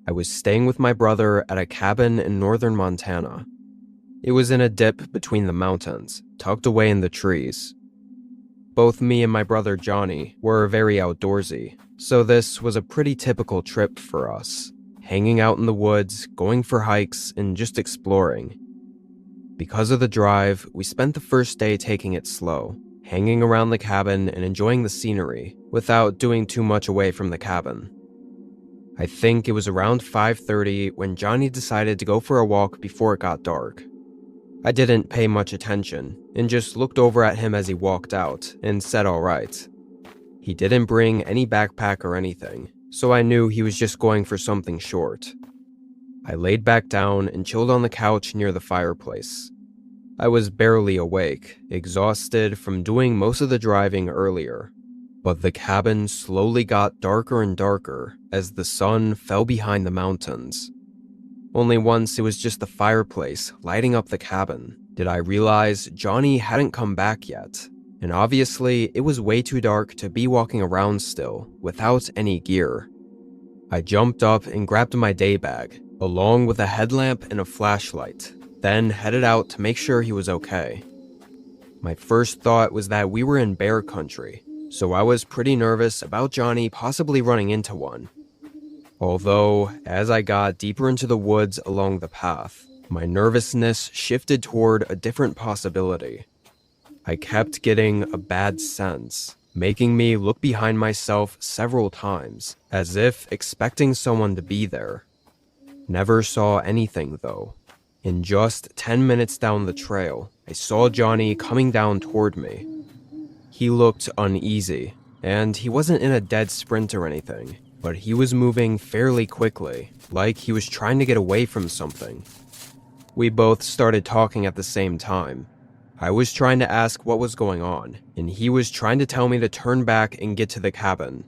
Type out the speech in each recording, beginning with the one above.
I was staying with my brother at a cabin in northern Montana. It was in a dip between the mountains, tucked away in the trees. Both me and my brother Johnny were very outdoorsy, so this was a pretty typical trip for us, hanging out in the woods, going for hikes, and just exploring. Because of the drive, we spent the first day taking it slow, hanging around the cabin and enjoying the scenery, without doing too much away from the cabin. I think it was around 5:30 when Johnny decided to go for a walk before it got dark. I didn't pay much attention, and just looked over at him as he walked out, and said alright. He didn't bring any backpack or anything, so I knew he was just going for something short. I laid back down and chilled on the couch near the fireplace. I was barely awake, exhausted from doing most of the driving earlier, but the cabin slowly got darker and darker as the sun fell behind the mountains. Only once it was just the fireplace lighting up the cabin did I realize Johnny hadn't come back yet, and obviously it was way too dark to be walking around still without any gear. I jumped up and grabbed my day bag, along with a headlamp and a flashlight, then headed out to make sure he was okay. My first thought was that we were in bear country, so I was pretty nervous about Johnny possibly running into one. Although, as I got deeper into the woods along the path, my nervousness shifted toward a different possibility. I kept getting a bad sense, making me look behind myself several times, as if expecting someone to be there. Never saw anything though. In just 10 minutes down the trail, I saw Johnny coming down toward me. He looked uneasy, and he wasn't in a dead sprint or anything, but he was moving fairly quickly, like he was trying to get away from something. We both started talking at the same time. I was trying to ask what was going on, and he was trying to tell me to turn back and get to the cabin.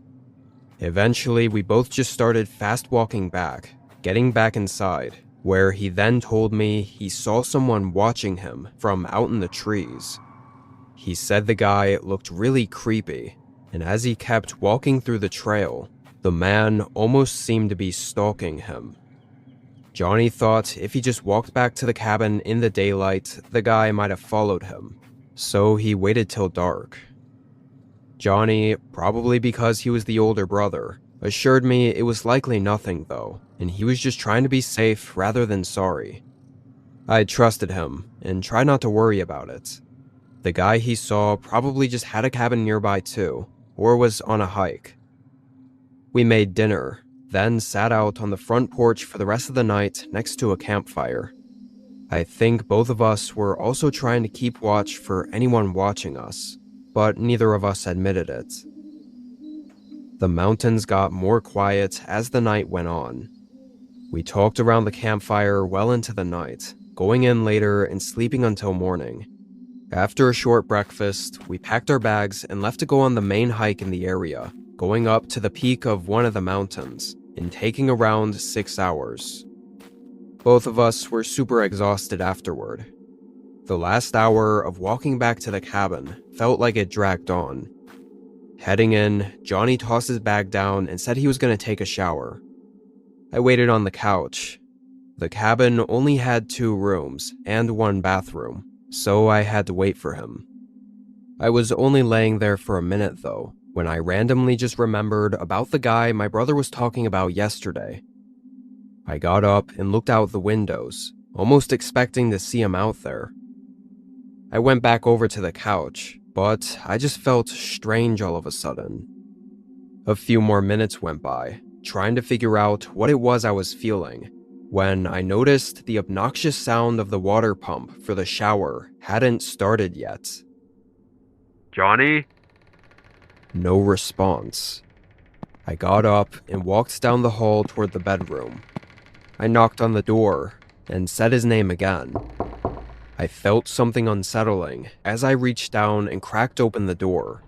Eventually, we both just started fast walking back, getting back inside, where he then told me he saw someone watching him from out in the trees. He said the guy looked really creepy, and as he kept walking through the trail, the man almost seemed to be stalking him. Johnny thought if he just walked back to the cabin in the daylight, the guy might have followed him, so he waited till dark. Johnny, probably because he was the older brother, assured me it was likely nothing though, and he was just trying to be safe rather than sorry. I trusted him, and tried not to worry about it. The guy he saw probably just had a cabin nearby too, or was on a hike. We made dinner, then sat out on the front porch for the rest of the night next to a campfire. I think both of us were also trying to keep watch for anyone watching us, but neither of us admitted it. The mountains got more quiet as the night went on. We talked around the campfire well into the night, going in later and sleeping until morning. After a short breakfast, we packed our bags and left to go on the main hike in the area, going up to the peak of one of the mountains, and taking around 6 hours. Both of us were super exhausted afterward. The last hour of walking back to the cabin felt like it dragged on. Heading in, Johnny tossed his bag down and said he was going to take a shower. I waited on the couch. The cabin only had 2 rooms and 1 bathroom, so I had to wait for him. I was only laying there for a minute though, when I randomly just remembered about the guy my brother was talking about yesterday. I got up and looked out the windows, almost expecting to see him out there. I went back over to the couch, but I just felt strange all of a sudden. A few more minutes went by, trying to figure out what it was I was feeling, when I noticed the obnoxious sound of the water pump for the shower hadn't started yet. Johnny? No response. I got up and walked down the hall toward the bedroom. I knocked on the door and said his name again. I felt something unsettling as I reached down and cracked open the door.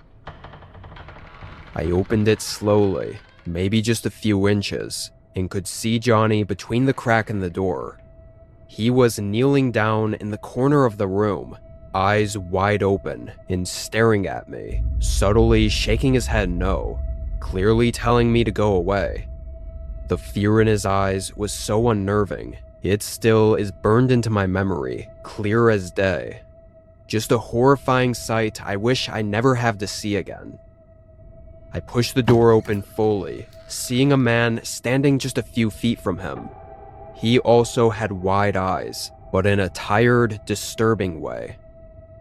I opened it slowly, maybe just a few inches, and could see Johnny between the crack in the door. He was kneeling down in the corner of the room, eyes wide open and staring at me, subtly shaking his head no, clearly telling me to go away. The fear in his eyes was so unnerving. It still is burned into my memory, clear as day. Just a horrifying sight I wish I never have to see again. I pushed the door open fully, seeing a man standing just a few feet from him. He also had wide eyes, but in a tired, disturbing way.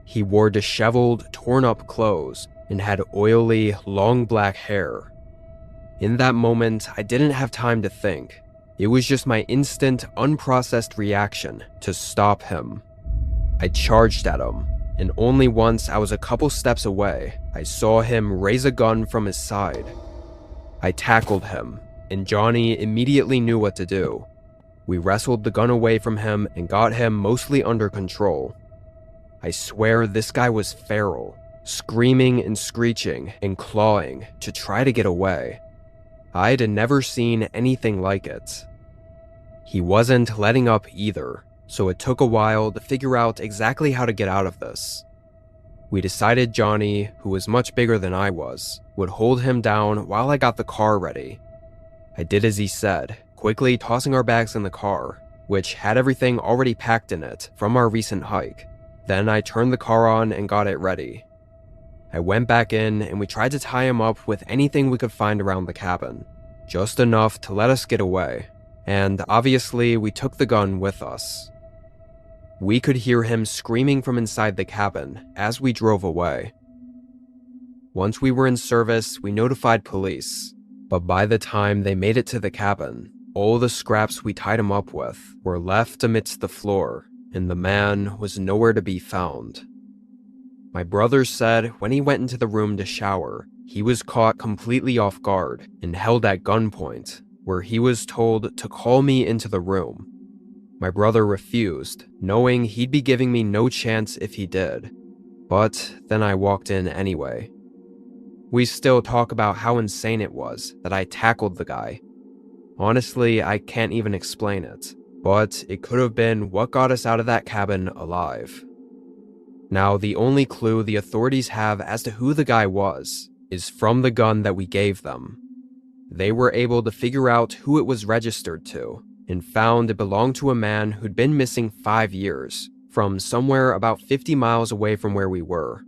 He wore disheveled, torn-up clothes and had oily, long black hair. In that moment, I didn't have time to think. It was just my instant, unprocessed reaction to stop him. I charged at him, and only once I was a couple steps away, I saw him raise a gun from his side. I tackled him, and Johnny immediately knew what to do. We wrestled the gun away from him and got him mostly under control. I swear this guy was feral, screaming and screeching and clawing to try to get away. I'd never seen anything like it. He wasn't letting up either, so it took a while to figure out exactly how to get out of this. We decided Johnny, who was much bigger than I was, would hold him down while I got the car ready. I did as he said, quickly tossing our bags in the car, which had everything already packed in it from our recent hike. Then I turned the car on and got it ready. I went back in and we tried to tie him up with anything we could find around the cabin, just enough to let us get away, and obviously we took the gun with us. We could hear him screaming from inside the cabin as we drove away. Once we were in service, we notified police, but by the time they made it to the cabin, all the scraps we tied him up with were left amidst the floor, and the man was nowhere to be found. My brother said when he went into the room to shower, he was caught completely off guard and held at gunpoint, where he was told to call me into the room. My brother refused, knowing he'd be giving me no chance if he did. But then I walked in anyway. We still talk about how insane it was that I tackled the guy. Honestly, I can't even explain it, but it could have been what got us out of that cabin alive. Now, the only clue the authorities have as to who the guy was is from the gun that we gave them. They were able to figure out who it was registered to and found it belonged to a man who'd been missing 5 years from somewhere about 50 miles away from where we were.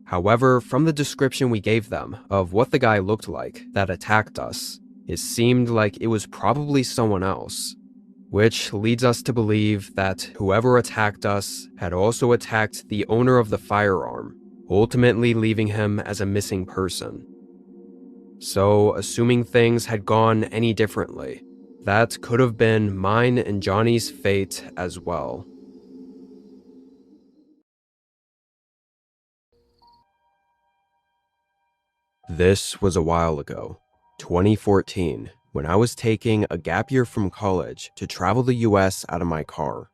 However, from the description we gave them of what the guy looked like that attacked us, it seemed like it was probably someone else. Which leads us to believe that whoever attacked us had also attacked the owner of the firearm, ultimately leaving him as a missing person. So, assuming things had gone any differently, that could have been mine and Johnny's fate as well. This was a while ago, 2014, when I was taking a gap year from college to travel the US out of my car.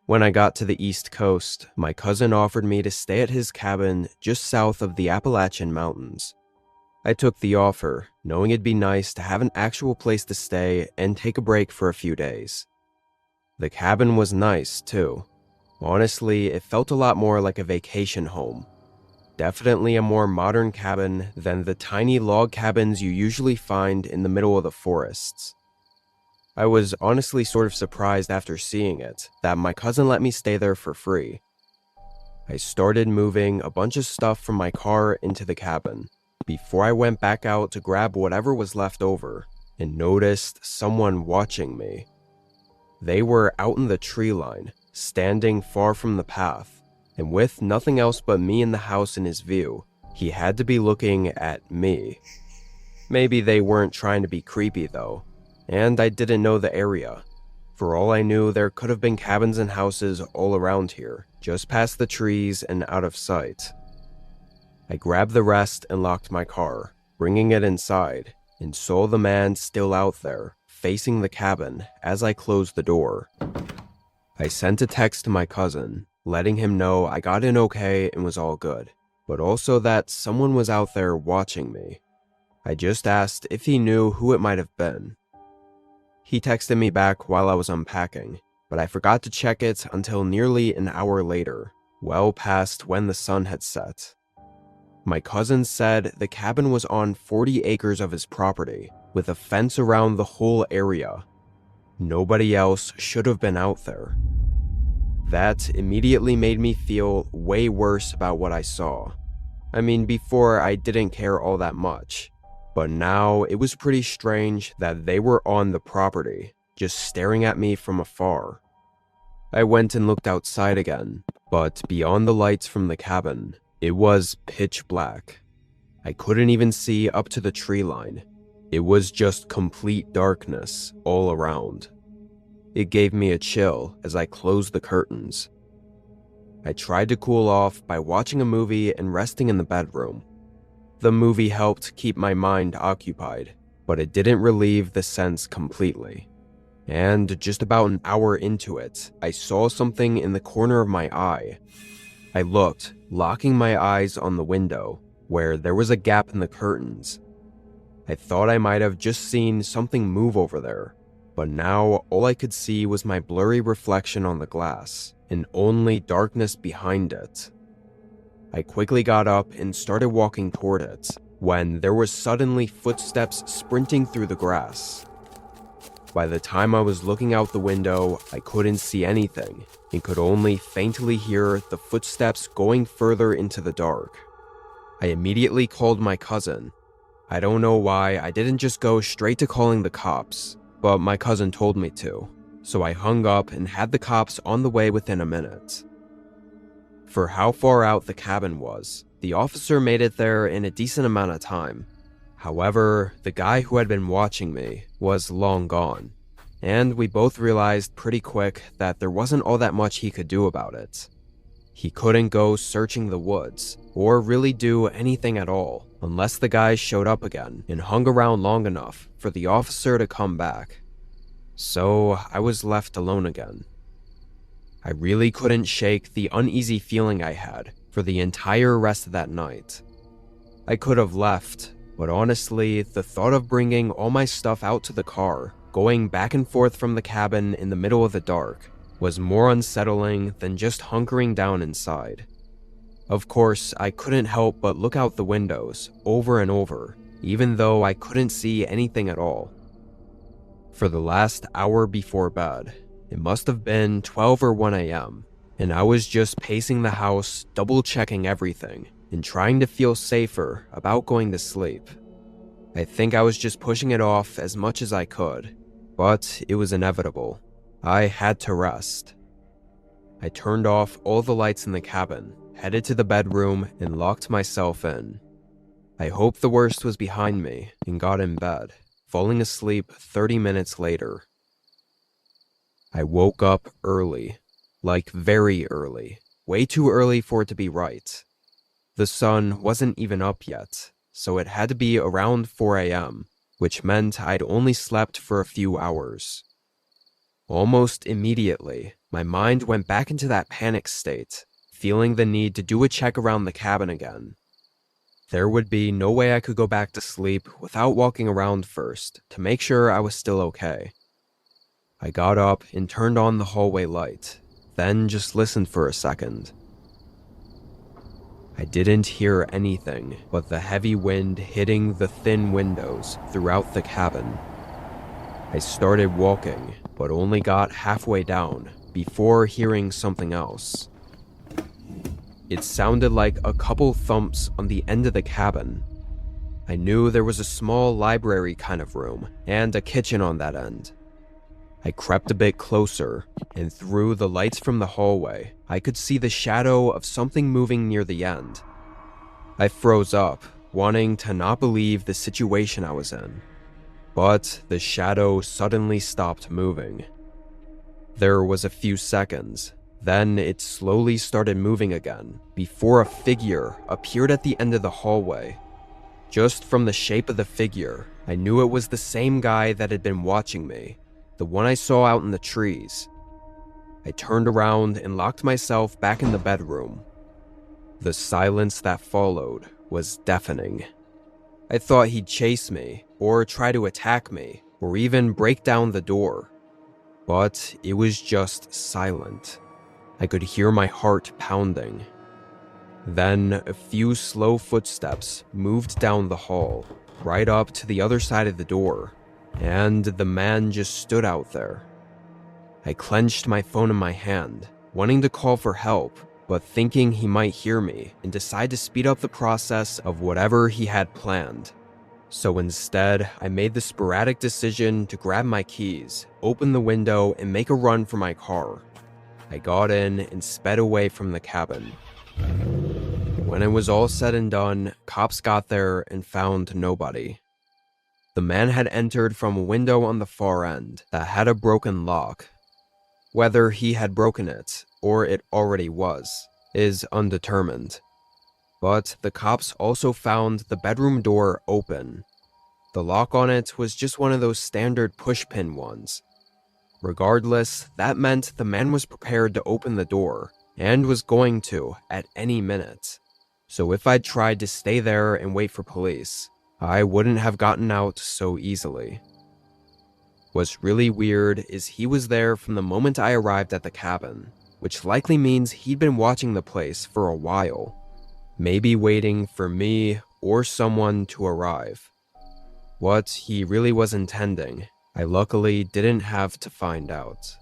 When I got to the East Coast, my cousin offered me to stay at his cabin just south of the Appalachian Mountains. I took the offer, knowing it'd be nice to have an actual place to stay and take a break for a few days. The cabin was nice, too. Honestly, it felt a lot more like a vacation home. Definitely a more modern cabin than the tiny log cabins you usually find in the middle of the forests. I was honestly sort of surprised after seeing it that my cousin let me stay there for free. I started moving a bunch of stuff from my car into the cabin before I went back out to grab whatever was left over and noticed someone watching me. They were out in the tree line, standing far from the path. And with nothing else but me in the house in his view, he had to be looking at me. Maybe they weren't trying to be creepy though, and I didn't know the area. For all I knew, there could have been cabins and houses all around here, just past the trees and out of sight. I grabbed the rest and locked my car, bringing it inside, and saw the man still out there, facing the cabin as I closed the door. I sent a text to my cousin, letting him know I got in okay and was all good, but also that someone was out there watching me. I just asked if he knew who it might have been. He texted me back while I was unpacking, but I forgot to check it until nearly an hour later, well past when the sun had set. My cousin said the cabin was on 40 acres of his property, with a fence around the whole area. Nobody else should have been out there. That immediately made me feel way worse about what I saw. I mean, before I didn't care all that much, but now it was pretty strange that they were on the property, just staring at me from afar. I went and looked outside again, but beyond the lights from the cabin, it was pitch black. I couldn't even see up to the tree line. It was just complete darkness all around. It gave me a chill as I closed the curtains. I tried to cool off by watching a movie and resting in the bedroom. The movie helped keep my mind occupied, but it didn't relieve the sense completely. And just about an hour into it, I saw something in the corner of my eye. I looked, locking my eyes on the window, where there was a gap in the curtains. I thought I might have just seen something move over there, but now all I could see was my blurry reflection on the glass, and only darkness behind it. I quickly got up and started walking toward it, when there were suddenly footsteps sprinting through the grass. By the time I was looking out the window, I couldn't see anything, and could only faintly hear the footsteps going further into the dark. I immediately called my cousin. I don't know why I didn't just go straight to calling the cops, but my cousin told me to, so I hung up and had the cops on the way within a minute. For how far out the cabin was, the officer made it there in a decent amount of time. However, the guy who had been watching me was long gone, and we both realized pretty quick that there wasn't all that much he could do about it. He couldn't go searching the woods, or really do anything at all, unless the guy showed up again and hung around long enough for the officer to come back. So I was left alone again. I really couldn't shake the uneasy feeling I had for the entire rest of that night. I could have left, but honestly, the thought of bringing all my stuff out to the car, going back and forth from the cabin in the middle of the dark, was more unsettling than just hunkering down inside. Of course, I couldn't help but look out the windows over and over, even though I couldn't see anything at all. For the last hour before bed, it must have been 12 or 1 a.m., and I was just pacing the house, double-checking everything, and trying to feel safer about going to sleep. I think I was just pushing it off as much as I could, but it was inevitable. I had to rest. I turned off all the lights in the cabin, headed to the bedroom, and locked myself in. I hoped the worst was behind me and got in bed, falling asleep 30 minutes later. I woke up early, like very early, way too early for it to be right. The sun wasn't even up yet, so it had to be around 4 a.m., which meant I'd only slept for a few hours. Almost immediately, my mind went back into that panic state, feeling the need to do a check around the cabin again. There would be no way I could go back to sleep without walking around first to make sure I was still okay. I got up and turned on the hallway light, then just listened for a second. I didn't hear anything but the heavy wind hitting the thin windows throughout the cabin. I started walking, but only got halfway down before hearing something else. It sounded like a couple thumps on the end of the cabin. I knew there was a small library kind of room and a kitchen on that end. I crept a bit closer, and through the lights from the hallway, I could see the shadow of something moving near the end. I froze up, wanting to not believe the situation I was in. But the shadow suddenly stopped moving. There was a few seconds, then it slowly started moving again, before a figure appeared at the end of the hallway. Just from the shape of the figure, I knew it was the same guy that had been watching me, the one I saw out in the trees. I turned around and locked myself back in the bedroom. The silence that followed was deafening. I thought he'd chase me, or try to attack me, or even break down the door. But it was just silent. I could hear my heart pounding. Then a few slow footsteps moved down the hall, right up to the other side of the door, and the man just stood out there. I clenched my phone in my hand, wanting to call for help, but thinking he might hear me and decide to speed up the process of whatever he had planned. So instead, I made the sporadic decision to grab my keys, open the window, and make a run for my car. I got in and sped away from the cabin. When it was all said and done, cops got there and found nobody. The man had entered from a window on the far end that had a broken lock. Whether he had broken it, or it already was, is undetermined. But the cops also found the bedroom door open. The lock on it was just one of those standard pushpin ones. Regardless, that meant the man was prepared to open the door, and was going to at any minute. So if I'd tried to stay there and wait for police, I wouldn't have gotten out so easily. What's really weird is he was there from the moment I arrived at the cabin, which likely means he'd been watching the place for a while, maybe waiting for me or someone to arrive. What he really was intending, I luckily didn't have to find out.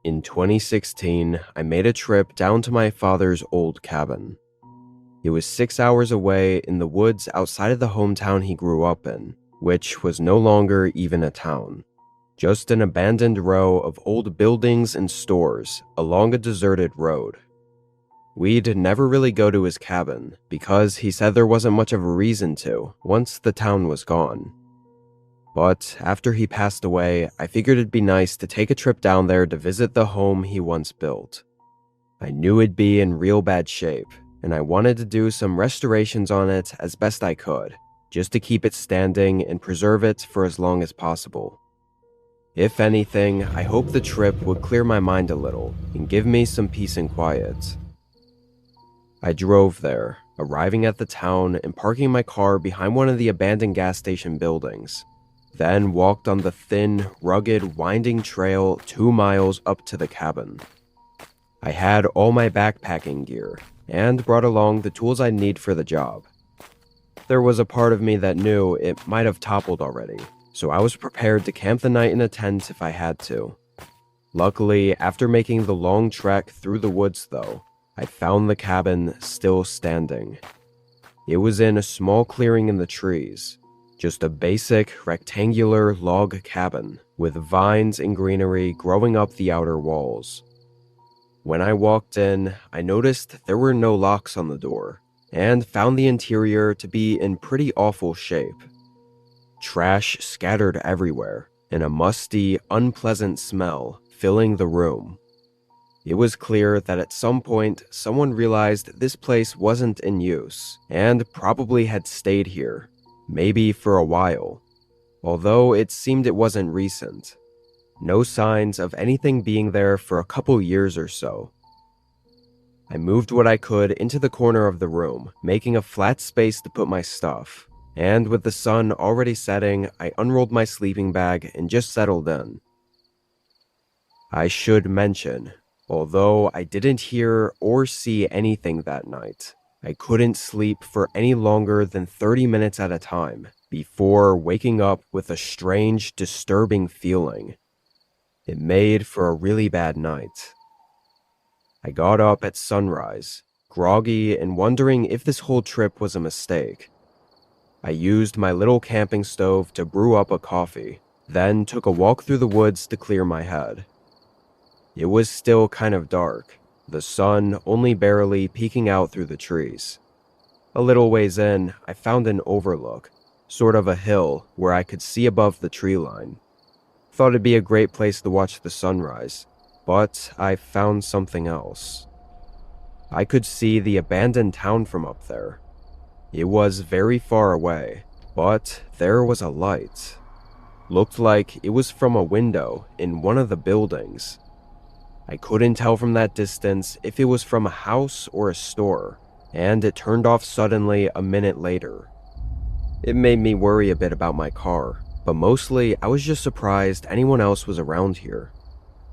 In 2016, I made a trip down to my father's old cabin. It was 6 hours away in the woods outside of the hometown he grew up in, which was no longer even a town. Just an abandoned row of old buildings and stores along a deserted road. We'd never really go to his cabin because he said there wasn't much of a reason to once the town was gone. But after he passed away, I figured it'd be nice to take a trip down there to visit the home he once built. I knew it'd be in real bad shape, and I wanted to do some restorations on it as best I could, just to keep it standing and preserve it for as long as possible. If anything, I hoped the trip would clear my mind a little and give me some peace and quiet. I drove there, arriving at the town and parking my car behind one of the abandoned gas station buildings, then walked on the thin, rugged, winding trail 2 miles up to the cabin. I had all my backpacking gear, and brought along the tools I'd need for the job. There was a part of me that knew it might have toppled already, so I was prepared to camp the night in a tent if I had to. Luckily, after making the long trek through the woods though, I found the cabin still standing. It was in a small clearing in the trees, just a basic rectangular log cabin with vines and greenery growing up the outer walls. When I walked in, I noticed there were no locks on the door, and found the interior to be in pretty awful shape. Trash scattered everywhere, and a musty, unpleasant smell filling the room. It was clear that at some point, someone realized this place wasn't in use, and probably had stayed here, maybe for a while, although it seemed it wasn't recent. No signs of anything being there for a couple years or so. I moved what I could into the corner of the room, making a flat space to put my stuff, and with the sun already setting, I unrolled my sleeping bag and just settled in. I should mention, although I didn't hear or see anything that night, I couldn't sleep for any longer than 30 minutes at a time before waking up with a strange, disturbing feeling. It made for a really bad night. I got up at sunrise, groggy and wondering if this whole trip was a mistake. I used my little camping stove to brew up a coffee, then took a walk through the woods to clear my head. It was still kind of dark, the sun only barely peeking out through the trees. A little ways in, I found an overlook, sort of a hill where I could see above the tree line. Thought it'd be a great place to watch the sunrise, but I found something else. I could see the abandoned town from up there. It was very far away, but there was a light. Looked like it was from a window in one of the buildings. I couldn't tell from that distance if it was from a house or a store, and it turned off suddenly a minute later. It made me worry a bit about my car, but mostly I was just surprised anyone else was around here.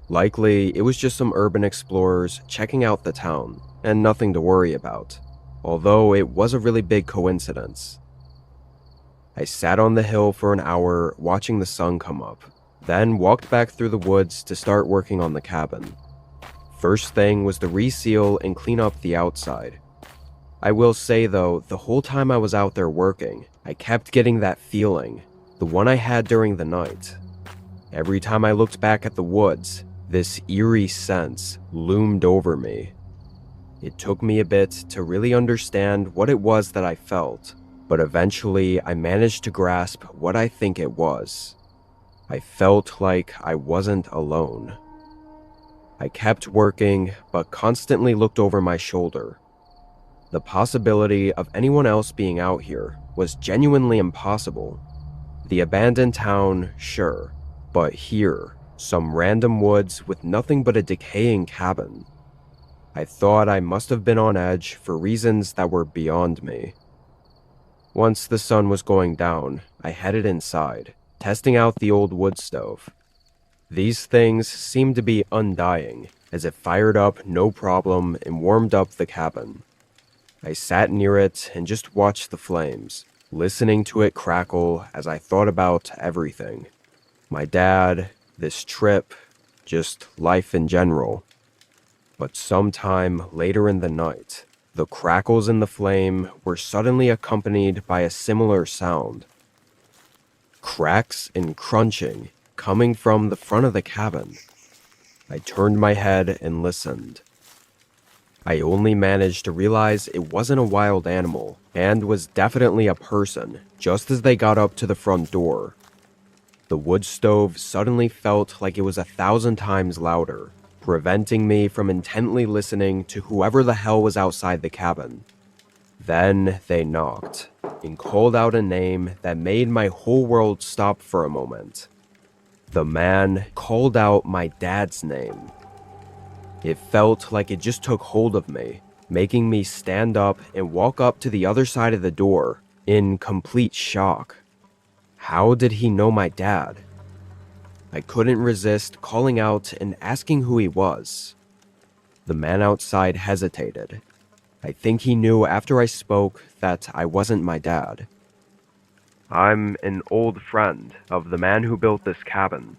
Likely, it was just some urban explorers checking out the town, and nothing to worry about, although it was a really big coincidence. I sat on the hill for an hour watching the sun come up, then walked back through the woods to start working on the cabin. First thing was to reseal and clean up the outside. I will say though, the whole time I was out there working, I kept getting that feeling, the one I had during the night. Every time I looked back at the woods, this eerie sense loomed over me. It took me a bit to really understand what it was that I felt, but eventually I managed to grasp what I think it was. I felt like I wasn't alone. I kept working, but constantly looked over my shoulder. The possibility of anyone else being out here was genuinely impossible. The abandoned town, sure, but here, some random woods with nothing but a decaying cabin. I thought I must have been on edge for reasons that were beyond me. Once the sun was going down, I headed inside, testing out the old wood stove. These things seemed to be undying, as it fired up no problem and warmed up the cabin. I sat near it and just watched the flames, listening to it crackle as I thought about everything. My dad, this trip, just life in general. But sometime later in the night, the crackles in the flame were suddenly accompanied by a similar sound. Cracks and crunching coming from the front of the cabin. I turned my head and listened. I only managed to realize it wasn't a wild animal and was definitely a person just as they got up to the front door. The wood stove suddenly felt like it was 1,000 times louder, preventing me from intently listening to whoever the hell was outside the cabin. Then they knocked and called out a name that made my whole world stop for a moment. The man called out my dad's name. It felt like it just took hold of me, making me stand up and walk up to the other side of the door in complete shock. How did he know my dad? I couldn't resist calling out and asking who he was. The man outside hesitated. I think he knew after I spoke that I wasn't my dad. I'm an old friend of the man who built this cabin.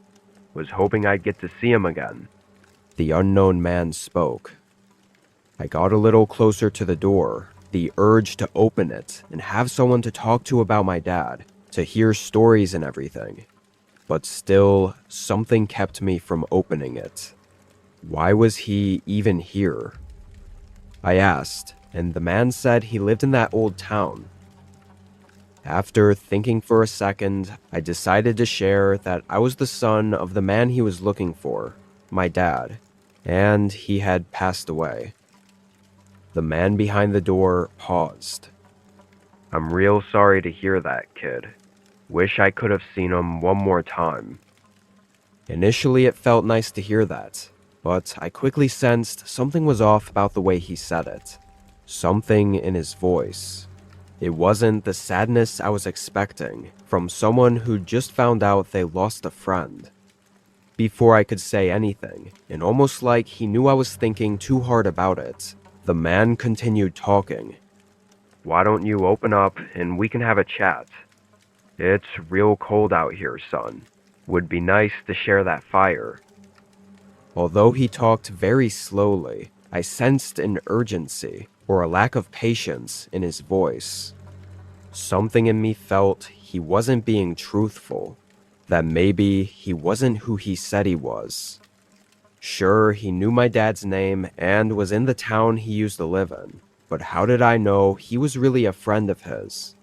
Was hoping I'd get to see him again. The unknown man spoke. I got a little closer to the door, the urge to open it and have someone to talk to about my dad, to hear stories and everything. But still, something kept me from opening it. Why was he even here? I asked, and the man said he lived in that old town. After thinking for a second, I decided to share that I was the son of the man he was looking for, my dad, and he had passed away. The man behind the door paused. I'm real sorry to hear that, kid. Wish I could have seen him one more time. Initially, it felt nice to hear that, but I quickly sensed something was off about the way he said it. Something in his voice. It wasn't the sadness I was expecting from someone who just found out they lost a friend. Before I could say anything, and almost like he knew I was thinking too hard about it, the man continued talking. Why don't you open up and we can have a chat? It's real cold out here, son. Would be nice to share that fire. Although he talked very slowly, I sensed an urgency or a lack of patience in his voice. Something in me felt he wasn't being truthful, that maybe he wasn't who he said he was. Sure, he knew my dad's name and was in the town he used to live in, but how did I know he was really a friend of his?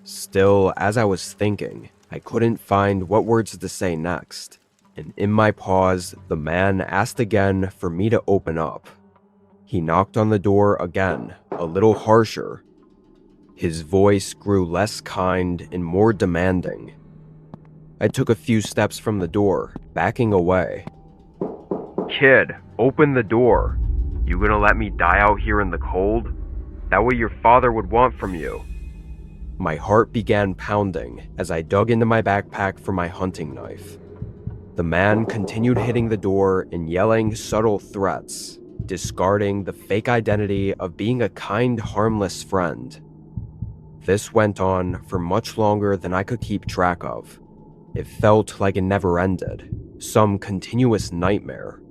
Still, as I was thinking, I couldn't find what words to say next, and in my pause, the man asked again for me to open up. He knocked on the door again, a little harsher. His voice grew less kind and more demanding. I took a few steps from the door, backing away. Kid, open the door. You gonna let me die out here in the cold? That what your father would want from you. My heart began pounding as I dug into my backpack for my hunting knife. The man continued hitting the door and yelling subtle threats, discarding the fake identity of being a kind, harmless friend. This went on for much longer than I could keep track of. It felt like it never ended, some continuous nightmare.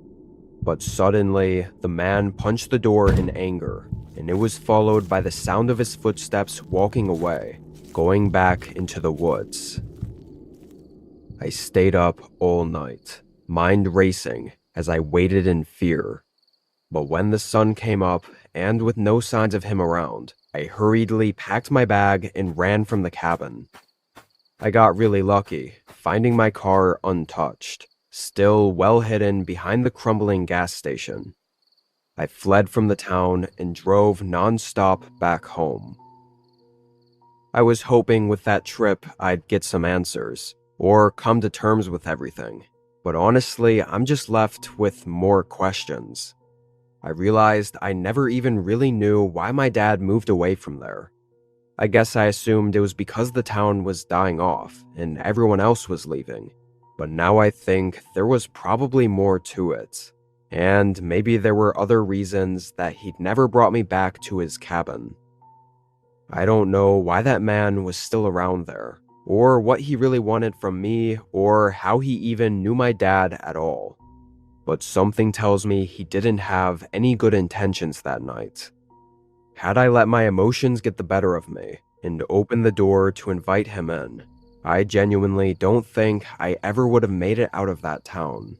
But suddenly, the man punched the door in anger, and it was followed by the sound of his footsteps walking away, going back into the woods. I stayed up all night, mind racing as I waited in fear. But when the sun came up, and with no signs of him around, I hurriedly packed my bag and ran from the cabin. I got really lucky, finding my car untouched, still well hidden behind the crumbling gas station. I fled from the town and drove non-stop back home. I was hoping with that trip I'd get some answers, or come to terms with everything, but honestly, I'm just left with more questions. I realized I never even really knew why my dad moved away from there. I guess I assumed it was because the town was dying off and everyone else was leaving, but now I think there was probably more to it. And maybe there were other reasons that he'd never brought me back to his cabin. I don't know why that man was still around there, or what he really wanted from me, or how he even knew my dad at all. But something tells me he didn't have any good intentions that night. Had I let my emotions get the better of me and opened the door to invite him in, I genuinely don't think I ever would have made it out of that town.